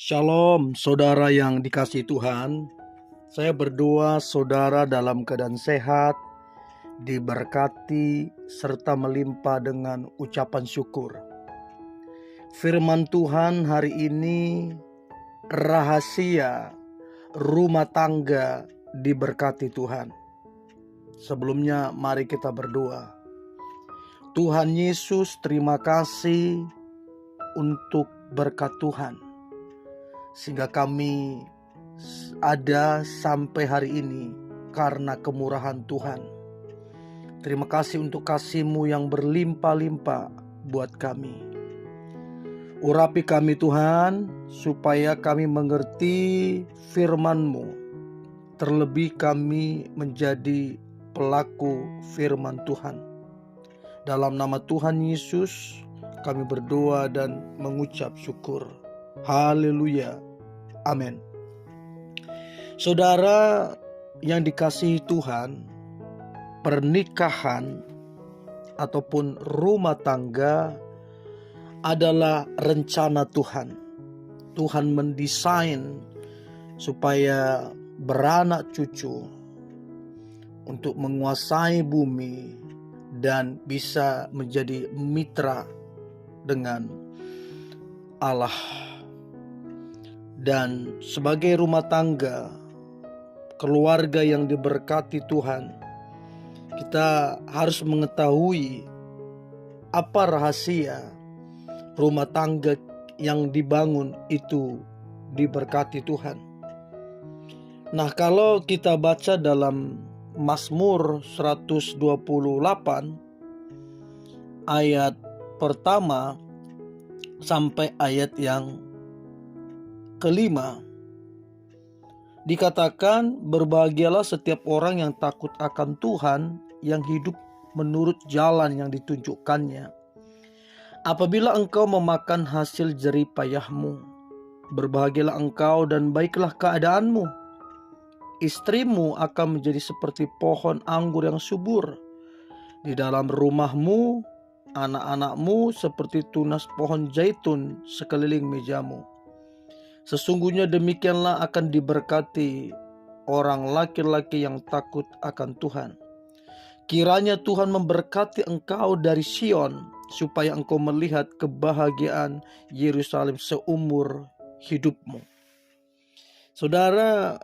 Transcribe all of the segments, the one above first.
Shalom, saudara yang dikasihi Tuhan. Saya berdoa saudara dalam keadaan sehat, diberkati, serta melimpah dengan ucapan syukur. Firman Tuhan hari ini, rahasia rumah tangga diberkati Tuhan. Sebelumnya mari kita berdoa. Tuhan Yesus, terima kasih untuk berkat Tuhan, sehingga kami ada sampai hari ini karena kemurahan Tuhan. Terima kasih untuk kasih-Mu yang berlimpah-limpah buat kami. Urapi kami Tuhan, supaya kami mengerti firman-Mu. Terlebih kami menjadi pelaku firman Tuhan. Dalam nama Tuhan Yesus kami berdoa dan mengucap syukur. Haleluya. Amin. Saudara yang dikasihi Tuhan, pernikahan ataupun rumah tangga adalah rencana Tuhan. Tuhan mendesain supaya beranak cucu untuk menguasai bumi dan bisa menjadi mitra dengan Allah. Dan sebagai rumah tangga, keluarga yang diberkati Tuhan, kita harus mengetahui apa rahasia rumah tangga yang dibangun itu diberkati Tuhan. Nah, kalau kita baca dalam Mazmur 128 ayat pertama sampai ayat yang kelima, dikatakan, berbahagialah setiap orang yang takut akan Tuhan, yang hidup menurut jalan yang ditunjukkannya. Apabila engkau memakan hasil jerih payahmu, berbahagialah engkau dan baiklah keadaanmu. Istrimu akan menjadi seperti pohon anggur yang subur. Di dalam rumahmu, anak-anakmu seperti tunas pohon zaitun sekeliling mejamu. Sesungguhnya demikianlah akan diberkati orang laki-laki yang takut akan Tuhan. Kiranya Tuhan memberkati engkau dari Sion, supaya engkau melihat kebahagiaan Yerusalem seumur hidupmu. Saudara,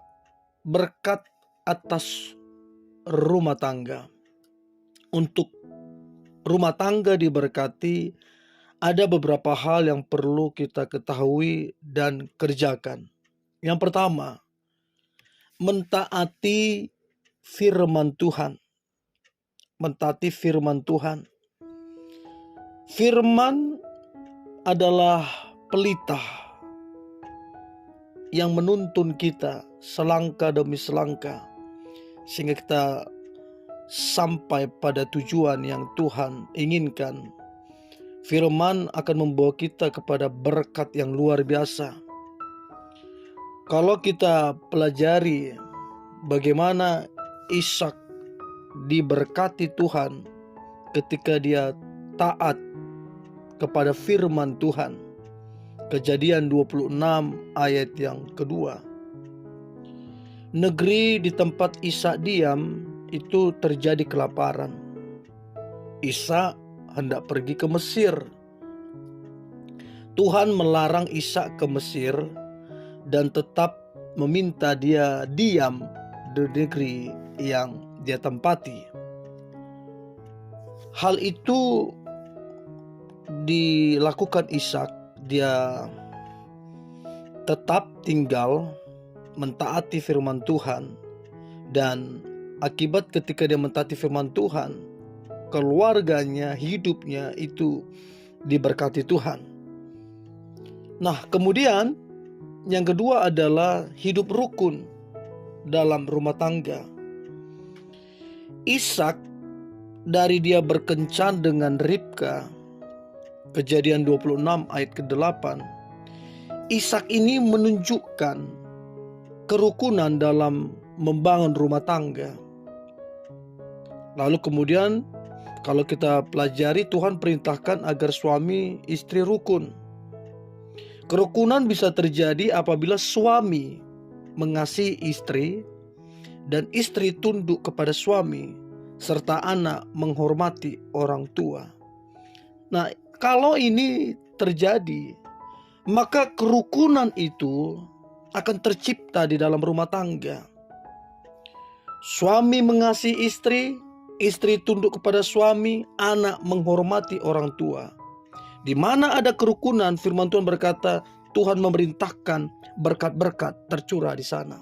berkat atas rumah tangga. Untuk rumah tangga diberkati, ada beberapa hal yang perlu kita ketahui dan kerjakan. Yang pertama, mentaati firman Tuhan. Mentaati firman Tuhan. Firman adalah pelita yang menuntun kita selangkah demi selangkah, sehingga kita sampai pada tujuan yang Tuhan inginkan. Firman akan membawa kita kepada berkat yang luar biasa. Kalau kita pelajari bagaimana Ishak diberkati Tuhan ketika dia taat kepada firman Tuhan. Kejadian 26 ayat yang kedua. Negeri di tempat Ishak diam itu terjadi kelaparan. Ishak hendak pergi ke Mesir. Tuhan melarang Ishak ke Mesir dan tetap meminta dia diam di negeri yang dia tempati. Hal itu dilakukan Ishak. Dia tetap tinggal mentaati firman Tuhan, dan akibat ketika dia mentaati firman Tuhan, keluarganya, hidupnya itu diberkati Tuhan. Nah, kemudian yang kedua adalah hidup rukun dalam rumah tangga. Ishak dari dia berkencan dengan Ribka, Kejadian 26 ayat ke-8, Ishak ini menunjukkan kerukunan dalam membangun rumah tangga. Lalu kemudian kalau kita pelajari, Tuhan perintahkan agar suami istri rukun. Kerukunan bisa terjadi apabila suami mengasihi istri dan istri tunduk kepada suami, serta anak menghormati orang tua. Nah, kalau ini terjadi, maka kerukunan itu akan tercipta di dalam rumah tangga. Suami mengasihi istri, istri tunduk kepada suami, anak menghormati orang tua. Di mana ada kerukunan, firman Tuhan berkata, Tuhan memerintahkan berkat-berkat tercurah di sana.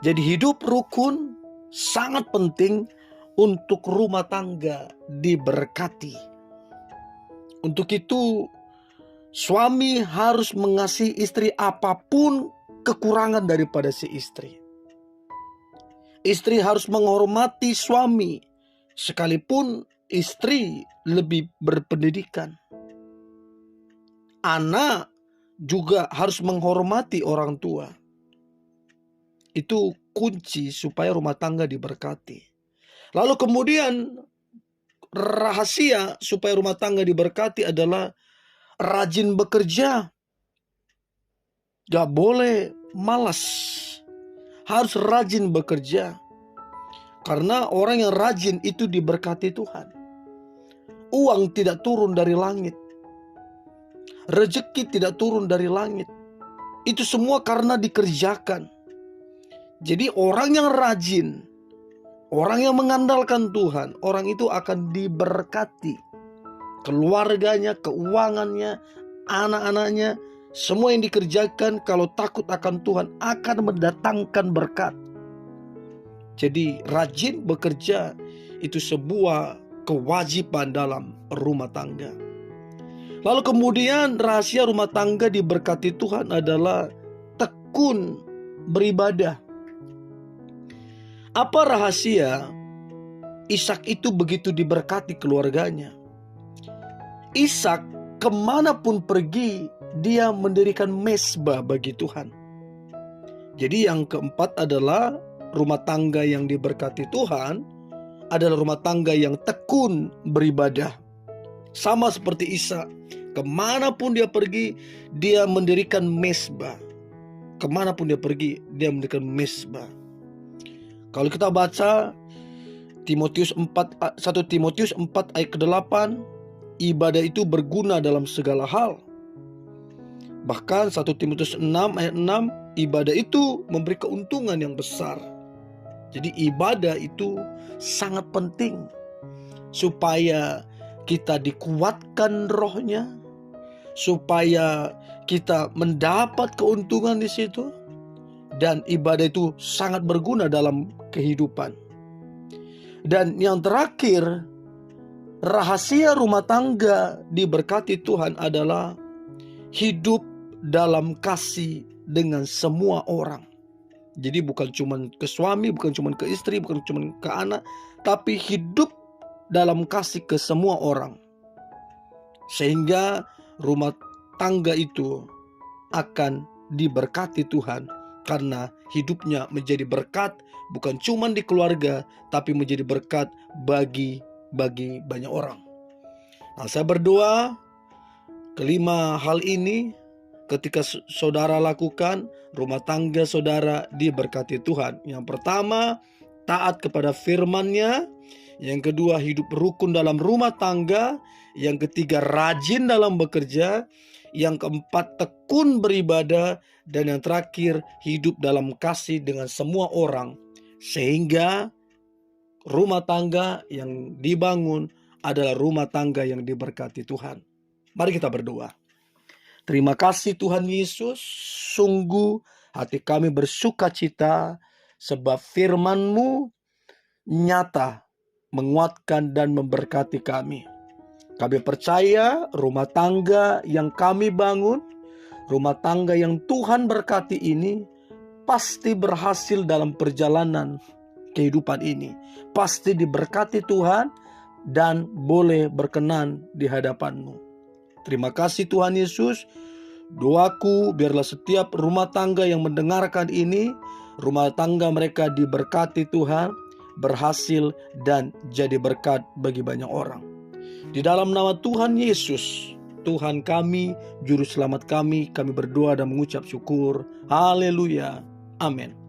Jadi hidup rukun sangat penting untuk rumah tangga diberkati. Untuk itu, suami harus mengasihi istri apapun kekurangan daripada si istri. Istri harus menghormati suami sekalipun istri lebih berpendidikan. Anak juga harus menghormati orang tua. Itu kunci supaya rumah tangga diberkati. Lalu kemudian rahasia supaya rumah tangga diberkati adalah rajin bekerja. Gak boleh malas. Harus rajin bekerja. Karena orang yang rajin itu diberkati Tuhan. Uang tidak turun dari langit. Rezeki tidak turun dari langit. Itu semua karena dikerjakan. Jadi orang yang rajin, orang yang mengandalkan Tuhan, orang itu akan diberkati. Keluarganya, keuangannya, anak-anaknya, semua yang dikerjakan kalau takut akan Tuhan akan mendatangkan berkat. Jadi rajin bekerja itu sebuah kewajiban dalam rumah tangga. Lalu kemudian rahasia rumah tangga diberkati Tuhan adalah tekun beribadah. Apa rahasia Ishak itu begitu diberkati keluarganya? Ishak kemanapun pergi, dia mendirikan mezbah bagi Tuhan. Jadi yang keempat adalah rumah tangga yang diberkati Tuhan adalah rumah tangga yang tekun beribadah. Sama seperti Ishak, kemanapun dia pergi, dia mendirikan mezbah. Kemanapun dia pergi, dia mendirikan mezbah. Kalau kita baca 1 Timotius 4 ayat ke-8, ibadah itu berguna dalam segala hal. Bahkan 1 Timotius 6 ayat 6, ibadah itu memberi keuntungan yang besar. Jadi ibadah itu sangat penting supaya kita dikuatkan rohnya, supaya kita mendapat keuntungan di situ. Dan ibadah itu sangat berguna dalam kehidupan. Dan yang terakhir, rahasia rumah tangga diberkati Tuhan adalah hidup dalam kasih dengan semua orang. Jadi bukan cuma ke suami, bukan cuma ke istri, bukan cuma ke anak, tapi hidup dalam kasih ke semua orang. Sehingga rumah tangga itu akan diberkati Tuhan. Karena hidupnya menjadi berkat bukan cuma di keluarga, tapi menjadi berkat bagi banyak orang. Nah, saya berdoa kelima hal ini ketika saudara lakukan, rumah tangga saudara diberkati Tuhan. Yang pertama, taat kepada firman-Nya. Yang kedua, hidup rukun dalam rumah tangga. Yang ketiga, rajin dalam bekerja. Yang keempat, tekun beribadah. Dan yang terakhir, hidup dalam kasih dengan semua orang. Sehingga rumah tangga yang dibangun adalah rumah tangga yang diberkati Tuhan. Mari kita berdoa. Terima kasih Tuhan Yesus. Sungguh hati kami bersuka cita sebab firman-Mu nyata, menguatkan dan memberkati kami. Kami percaya rumah tangga yang kami bangun, rumah tangga yang Tuhan berkati ini pasti berhasil dalam perjalanan kehidupan ini. Pasti diberkati Tuhan dan boleh berkenan di hadapan-Mu. Terima kasih Tuhan Yesus. Doaku biarlah setiap rumah tangga yang mendengarkan ini, rumah tangga mereka diberkati Tuhan, berhasil dan jadi berkat bagi banyak orang. Di dalam nama Tuhan Yesus Tuhan kami, Juru Selamat kami berdoa dan mengucap syukur. Haleluya. Amin.